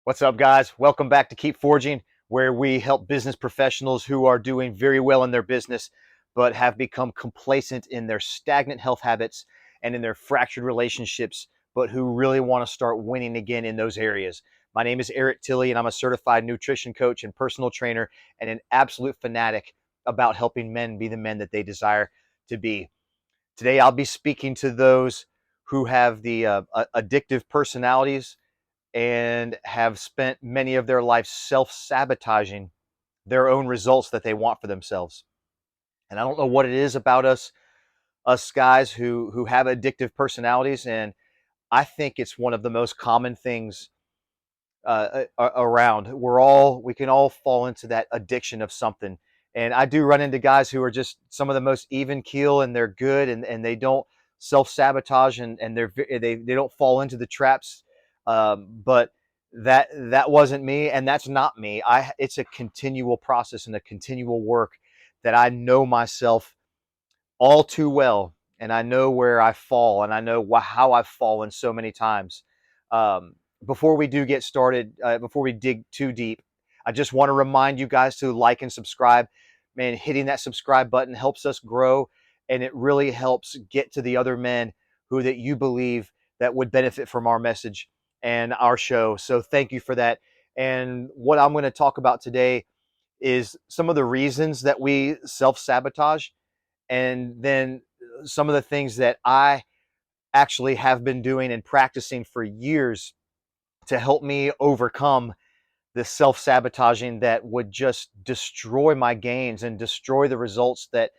What's up, guys? Welcome back to Keep Forging, where we help business professionals who are doing very well in their business, but have become complacent in their stagnant health habits and in their fractured relationships, but who really want to start winning again in those areas. My name is Eric Tilley, and I'm a certified nutrition coach and personal trainer, and an absolute fanatic about helping men be the men that they desire to be. Today, I'll be speaking to those who have the addictive personalities and have spent many of their lives self-sabotaging their own results that they want for themselves. And I don't know what it is about us guys who have addictive personalities, and I think it's one of the most common things around. We can all fall into that addiction of something. And I do run into guys who are just some of the most even keel, and they're good, and they don't self-sabotage, and they don't fall into the traps. But that wasn't me, and that's not me. It's a continual process and a continual work that I know myself all too well, and I know where I fall, and I know how I've fallen so many times. Before we do get started, before we dig too deep, I just want to remind you guys to like and subscribe. Man, hitting that subscribe button helps us grow, and it really helps get to the other men who that you believe that would benefit from our message and our show. So thank you for that. And what I'm going to talk about today is some of the reasons that we self-sabotage, and then some of the things that I actually have been doing and practicing for years to help me overcome this self-sabotaging that would just destroy my gains and destroy the results that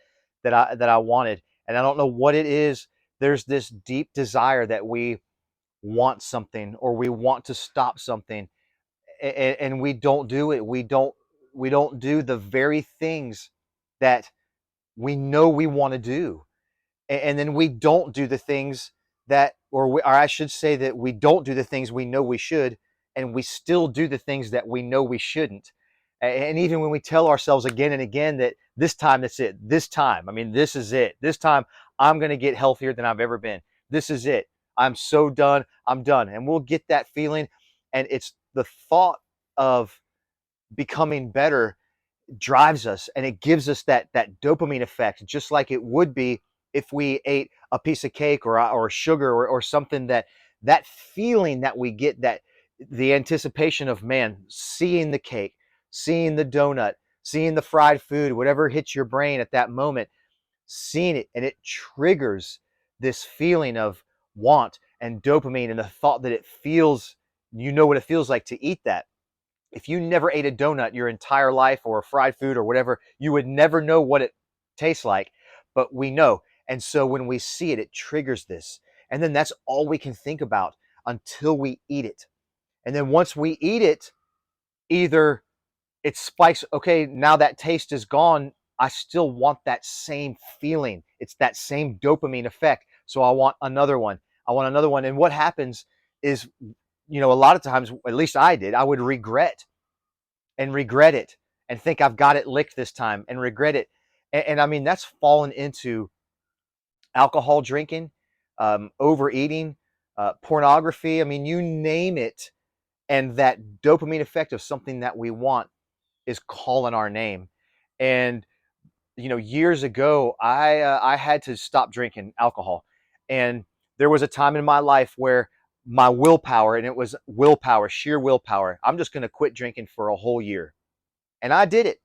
I wanted. And I don't know what it is. There's this deep desire that we want something, or we want to stop something, and we don't do it. We don't do the very things that we know we want to do. And then we don't do the things or I should say that we don't do the things we know we should, and we still do the things that we know we shouldn't. And even when we tell ourselves again and again that this time, that's it. This time, I mean, this is it. This time, I'm going to get healthier than I've ever been. This is it. I'm so done. I'm done. And we'll get that feeling. And it's the thought of becoming better drives us, and it gives us that dopamine effect, just like it would be if we ate a piece of cake or sugar, or something, that feeling that we get, that the anticipation of, man, seeing the cake, seeing the donut, seeing the fried food, whatever hits your brain at that moment, seeing it, and it triggers this feeling of want and dopamine, and the thought that it feels, what it feels like to eat that. If you never ate a donut your entire life, or a fried food or whatever, you would never know what it tastes like. But we know. And so when we see it, it triggers this. And then that's all we can think about until we eat it. And then once we eat it, either it spikes, okay, now that taste is gone. I still want that same feeling. It's that same dopamine effect. So I want another one. I want another one. And what happens is, a lot of times, at least I did, I would regret it, and think I've got it licked this time, and regret it. And I mean, that's fallen into alcohol drinking, overeating, pornography. I mean, you name it. And that dopamine effect of something that we want is calling our name. And, years ago, I had to stop drinking alcohol. And there was a time in my life where my willpower, and it was willpower, sheer willpower, I'm just going to quit drinking for a whole year. And I did it.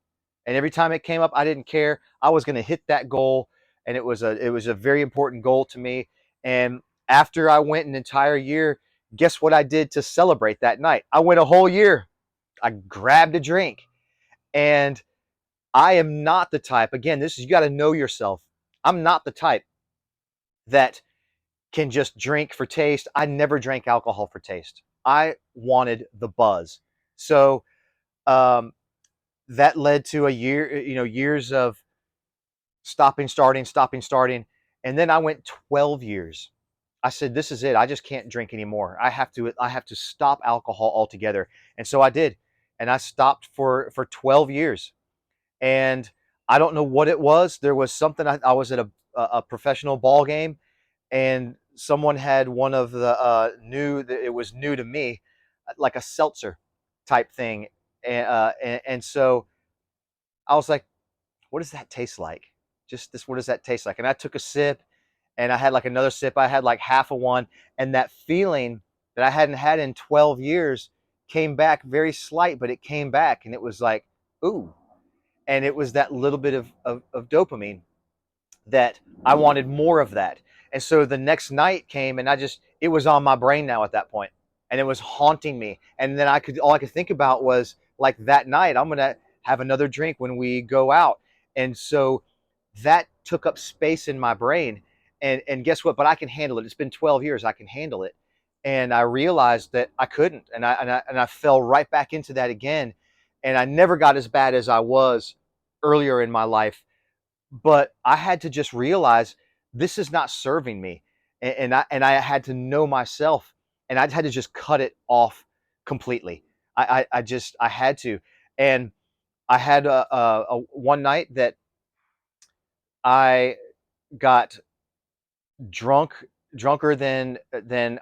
And every time it came up, I didn't care. I was going to hit that goal, and it was a very important goal to me. And after I went an entire year, guess what I did to celebrate that night? I went a whole year. I grabbed a drink. And I am not the type, again, this is, you got to know yourself. I'm not the type that can just drink for taste. I never drank alcohol for taste. I wanted the buzz. So um, that led to years of stopping, starting. And then I went 12 years. I said, this is it. I just can't drink anymore. I have to stop alcohol altogether. And so I did. And I stopped for 12 years. And I don't know what it was. There was something. I was at a professional ball game, and someone had one of the it was new to me, like a seltzer. type thing. And so I was like, what does that taste like? Just this, what does that taste like? And I took a sip, and I had like another sip. I had like half of one, and that feeling that I hadn't had in 12 years came back, very slight, but it came back, and it was like, ooh. And it was that little bit of dopamine that I wanted more of that. And so the next night came, and it was on my brain now at that point, and it was haunting me. And then all I could think about was like that night, I'm going to have another drink when we go out. And so that took up space in my brain. And guess what? But I can handle it. It's been 12 years. I can handle it. And I realized that I couldn't. And I fell right back into that again. And I never got as bad as I was earlier in my life, but I had to just realize this is not serving me, and I had to know myself, and I had to just cut it off completely. I had to, and I had a one night that I got drunk, drunker than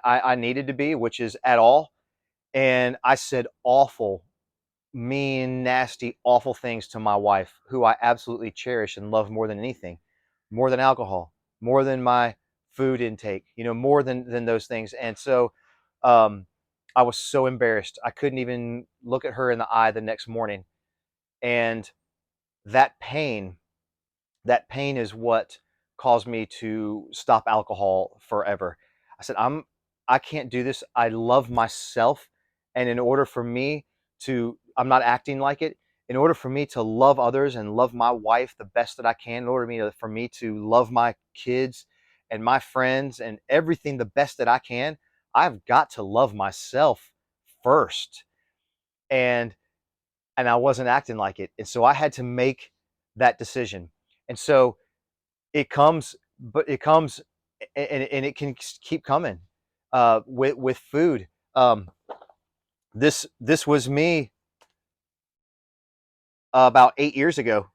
I needed to be, which is at all, and I said awful, mean, nasty, awful things to my wife, who I absolutely cherish and love more than anything, more than alcohol, more than my food intake, more than those things. And so um, I was so embarrassed. I couldn't even look at her in the eye the next morning. And that pain, that pain is what caused me to stop alcohol forever. I said, I can't do this. I love myself. And in order for me I'm not acting like it. In order for me to love others and love my wife the best that I can, in order for me to love my kids and my friends and everything the best that I can, I've got to love myself first. And I wasn't acting like it. And so I had to make that decision. And so it comes, and it can keep coming with food. This was me about 8 years ago,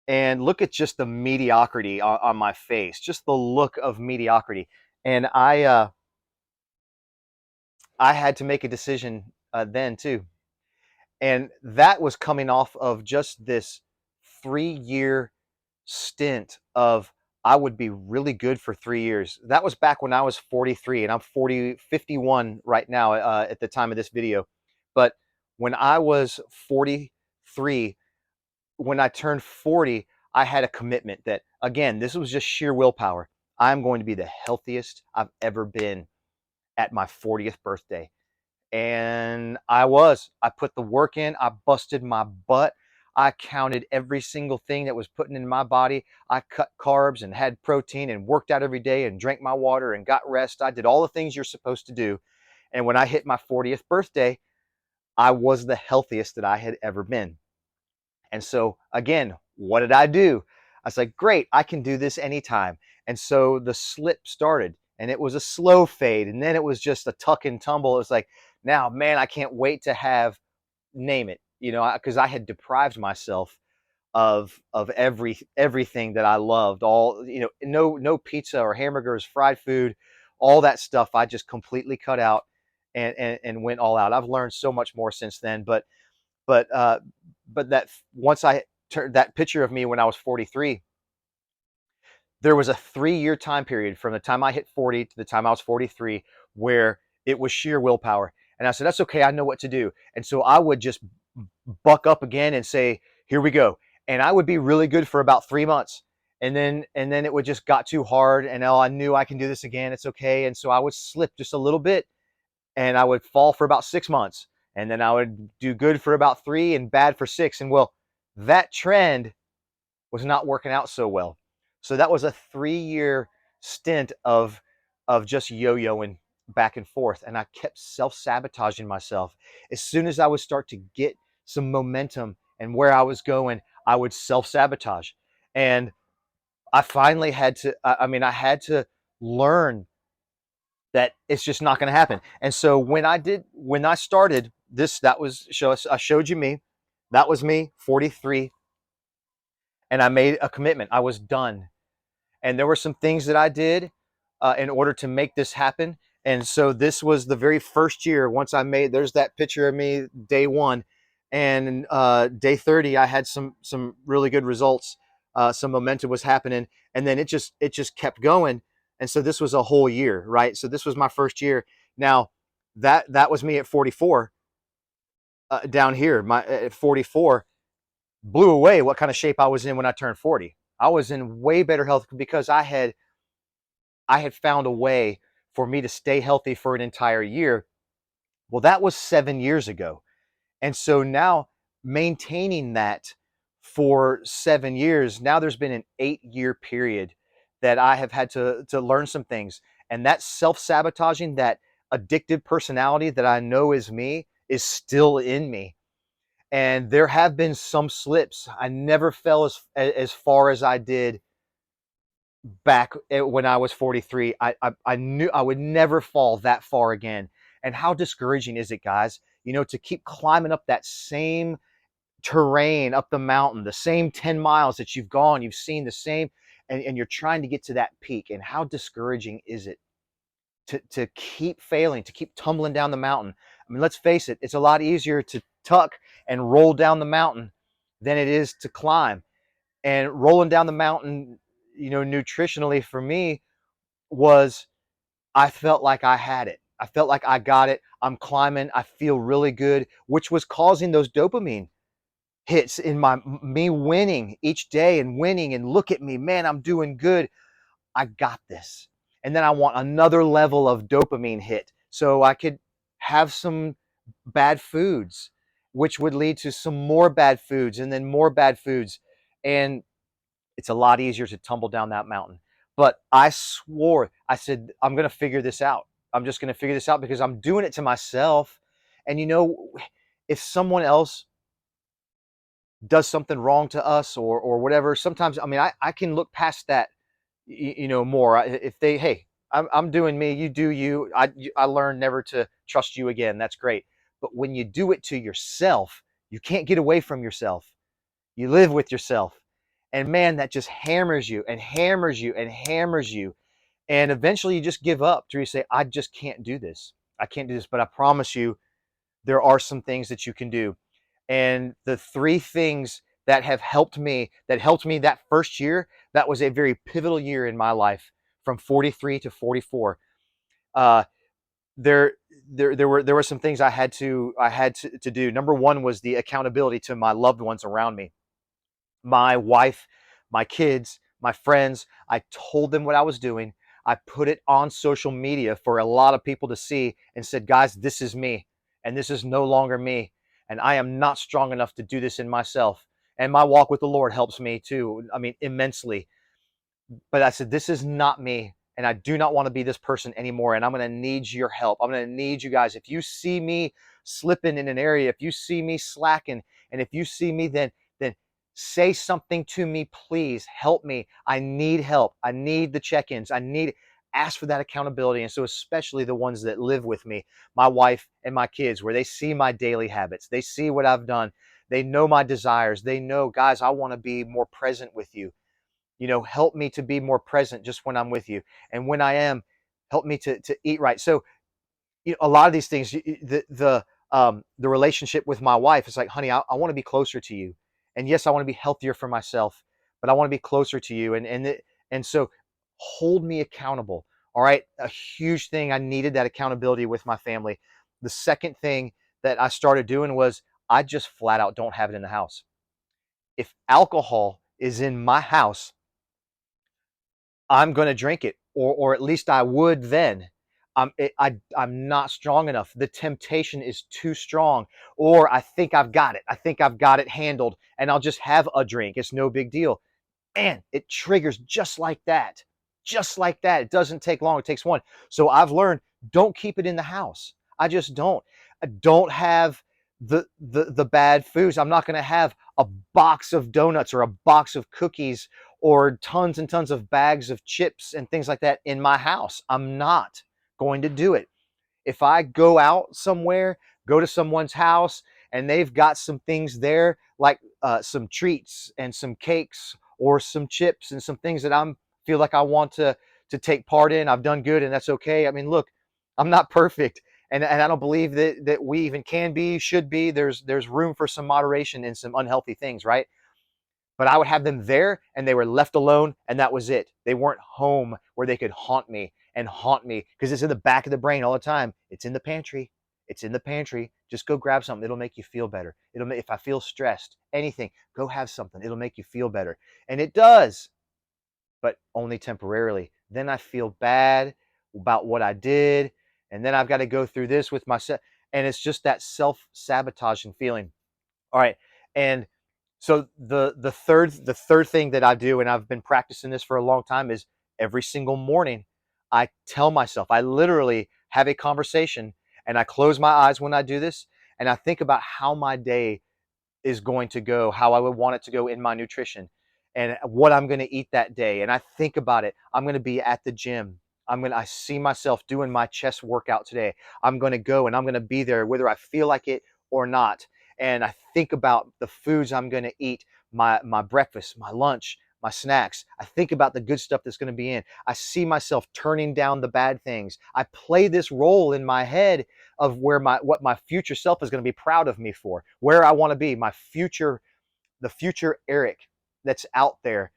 and look at just the mediocrity on my face, just the look of mediocrity. And I had to make a decision then too, and that was coming off of just this 3 year stint of I would be really good for 3 years. That was back when I was 43, and I'm 51 right now at the time of this video. But when I was 43, when I turned 40, I had a commitment that, again, this was just sheer willpower. I'm going to be the healthiest I've ever been at my 40th birthday. And I put the work in. I busted my butt. I counted every single thing that was putting in my body. I cut carbs and had protein and worked out every day and drank my water and got rest. I did all the things you're supposed to do. And when I hit my 40th birthday, I was the healthiest that I had ever been. And so again, what did I do? I was like, great, I can do this anytime. And so the slip started, and it was a slow fade, and then it was just a tuck and tumble. It was like, now, man, I can't wait to have, name it, because I had deprived myself of everything that I loved. All, no pizza or hamburgers, fried food, all that stuff. I just completely cut out and went all out. I've learned so much more since then, but uh, but that once I turned that picture of me when I was 43, there was a 3 year time period from the time I hit 40 to the time I was 43 where it was sheer willpower. And I said, that's okay. I know what to do. And so I would just buck up again and say, here we go. And I would be really good for about 3 months. And then it would just got too hard. And oh, I knew I can do this again. It's okay. And so I would slip just a little bit, and I would fall for about 6 months. And then I would do good for about 3 and bad for 6. And well, that trend was not working out so well. So that was a 3 year stint of just yo-yoing back and forth. And I kept self-sabotaging myself. As soon as I would start to get some momentum and where I was going, I would self-sabotage. And I finally had to, I had to learn that it's just not going to happen. And so when I started this, I showed you me, that was me, 43. And I made a commitment. I was done. And there were some things that I did in order to make this happen. And so this was the very first year. Once I made, there's that picture of me day one, and day 30, I had some really good results. Some momentum was happening, and then it just kept going. And so this was a whole year, right? So this was my first year. Now that was me at 44. Down here, my at 44, blew away what kind of shape I was in when I turned 40. I was in way better health because I had found a way for me to stay healthy for an entire year. Well, that was 7 years ago. And so now maintaining that for 7 years, now there's been an 8 year period that I have had to learn some things. And that self-sabotaging, that addictive personality that I know is me, is still in me. And there have been some slips. I never fell as far as I did back when I was 43. I knew I would never fall that far again. And how discouraging is it, guys? To keep climbing up that same terrain, up the mountain, the same 10 miles that you've gone, you've seen the same, and you're trying to get to that peak. And how discouraging is it to keep failing, to keep tumbling down the mountain? I mean, let's face it, it's a lot easier to tuck and roll down the mountain than it is to climb. And rolling down the mountain, nutritionally for me was, I felt like I had it. I felt like I got it. I'm climbing. I feel really good, which was causing those dopamine hits in me winning each day and winning. And look at me, man, I'm doing good. I got this. And then I want another level of dopamine hit so I could have some bad foods, which would lead to some more bad foods and then more bad foods. And it's a lot easier to tumble down that mountain. But I swore, I said, I'm going to figure this out. I'm just going to figure this out because I'm doing it to myself. And if someone else does something wrong to us or whatever, sometimes, I mean, I can look past that, more. If they, hey, I'm doing me, you do you. I learned never to trust you again. That's great. But when you do it to yourself, you can't get away from yourself. You live with yourself. And man, that just hammers you and hammers you and hammers you. And eventually you just give up to you say, I just can't do this. I can't do this. But I promise you, there are some things that you can do. And the three things that have helped me that first year, that was a very pivotal year in my life from 43 to 44. Uh, there, there were some things I had to do. Number one was the accountability to my loved ones around me, my wife, my kids, my friends. I told them what I was doing. I put it on social media for a lot of people to see and said, guys, this is me. And this is no longer me. And I am not strong enough to do this in myself. And my walk with the Lord helps me too. I mean, immensely. But I said, this is not me. And I do not want to be this person anymore. And I'm going to need your help. I'm going to need you guys. If you see me slipping in an area, if you see me slacking, and if you see me, then say something to me, please help me. I need help. I need the check-ins. Ask for that accountability. And so especially the ones that live with me, my wife and my kids, where they see my daily habits, they see what I've done. They know my desires. They know, guys, I want to be more present with you. Help me to be more present just when I'm with you. And when I am, help me to eat right. So, a lot of these things, the relationship with my wife is like, honey, I want to be closer to you. And yes, I want to be healthier for myself, but I want to be closer to you. And so hold me accountable. All right. A huge thing. I needed that accountability with my family. The second thing that I started doing was I just flat out don't have it in the house. If alcohol is in my house, I'm going to drink it, or at least I would then. I'm not strong enough. The temptation is too strong, or I think I've got it. I think I've got it handled, and I'll just have a drink. It's no big deal. Man, it triggers just like that. Just like that. It doesn't take long. It takes one. So I've learned, don't keep it in the house. I just don't. I don't have the bad foods. I'm not going to have a box of donuts or a box of cookies or tons and tons of bags of chips and things like that in my house. I'm not going to do it. If I go out somewhere, go to someone's house, and they've got some things there, like some treats and some cakes or some chips and some things that I feel like I want to take part in, I've done good, and that's okay. I mean, look, I'm not perfect. And I don't believe that we even can be, should be. There's room for some moderation in some unhealthy things, right? But I would have them there and they were left alone and that was it. They weren't home where they could haunt me because it's in the back of the brain all the time. It's in the pantry. It's in the pantry. Just go grab something. It'll make you feel better. It'll make, if I feel stressed, anything, go have something. It'll make you feel better. And it does, but only temporarily. Then I feel bad about what I did. And then I've got to go through this with myself. And it's just that self-sabotaging feeling. All right. And so the third thing that I do, and I've been practicing this for a long time, is every single morning I tell myself, I literally have a conversation and I close my eyes when I do this and I think about how my day is going to go, how I would want it to go in my nutrition, and what I'm going to eat that day. And I think about it. I'm going to be at the gym. I see myself doing my chest workout today. I'm going to go and I'm going to be there whether I feel like it or not. And I think about the foods I'm going to eat, my breakfast, my lunch, my snacks. I think about the good stuff that's going to be in. I see myself turning down the bad things. I play this role in my head of where what my future self is going to be proud of me for, where I want to be, my future, the future Eric that's out there.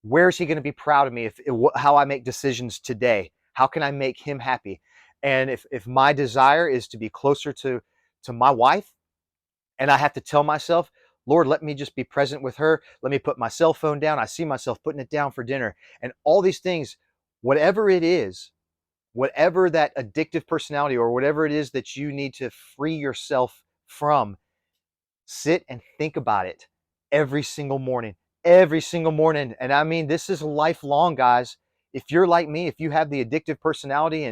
Where is he going to be proud of me if how I make decisions today? How can I make him happy? And if my desire is to be closer to my wife, and I have to tell myself, Lord, let me just be present with her. Let me put my cell phone down. I see myself putting it down for dinner, and all these things, whatever it is, whatever that addictive personality or whatever it is that you need to free yourself from, sit and think about it every single morning, every single morning. And I mean, this is lifelong, guys. If you're like me, if you have the addictive personality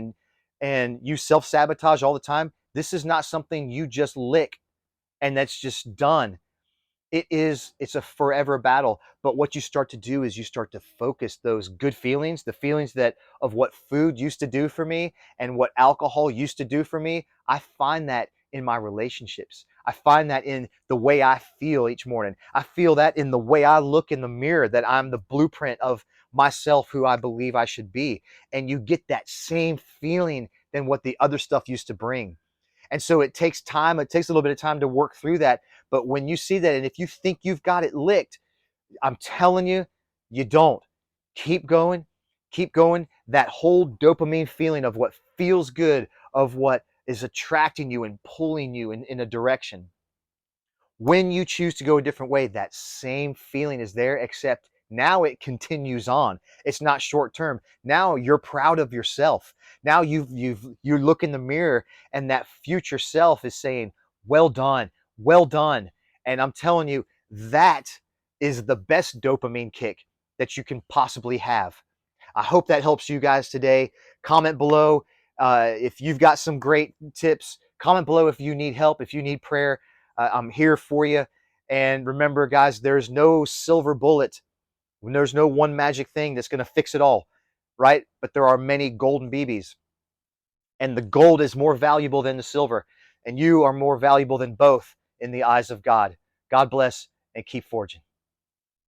and you self-sabotage all the time, this is not something you just lick and that's just done. It's a forever battle. But what you start to do is you start to focus those good feelings, the feelings that of what food used to do for me and what alcohol used to do for me. I find that in my relationships. I find that in the way I feel each morning. I feel that in the way I look in the mirror, that I'm the blueprint of myself, who I believe I should be. And you get that same feeling than what the other stuff used to bring. And so it takes time. It takes a little bit of time to work through that. But when you see that, and if you think you've got it licked, I'm telling you, you don't. Keep going. Keep going. That whole dopamine feeling of what feels good, of what is attracting you and pulling you in a direction. When you choose to go a different way, that same feeling is there, except now it continues on. It's not short term. Now you're proud of yourself. Now you look in the mirror and that future self is saying, "Well done. Well done." And I'm telling you, that is the best dopamine kick that you can possibly have. I hope that helps you guys today. Comment below if you've got some great tips. Comment below if you need help, if you need prayer. I'm here for you. And remember, guys, there's no silver bullet. There's no one magic thing that's going to fix it all, right? But there are many golden BBs. And the gold is more valuable than the silver. And you are more valuable than both in the eyes of God. God bless and keep forging.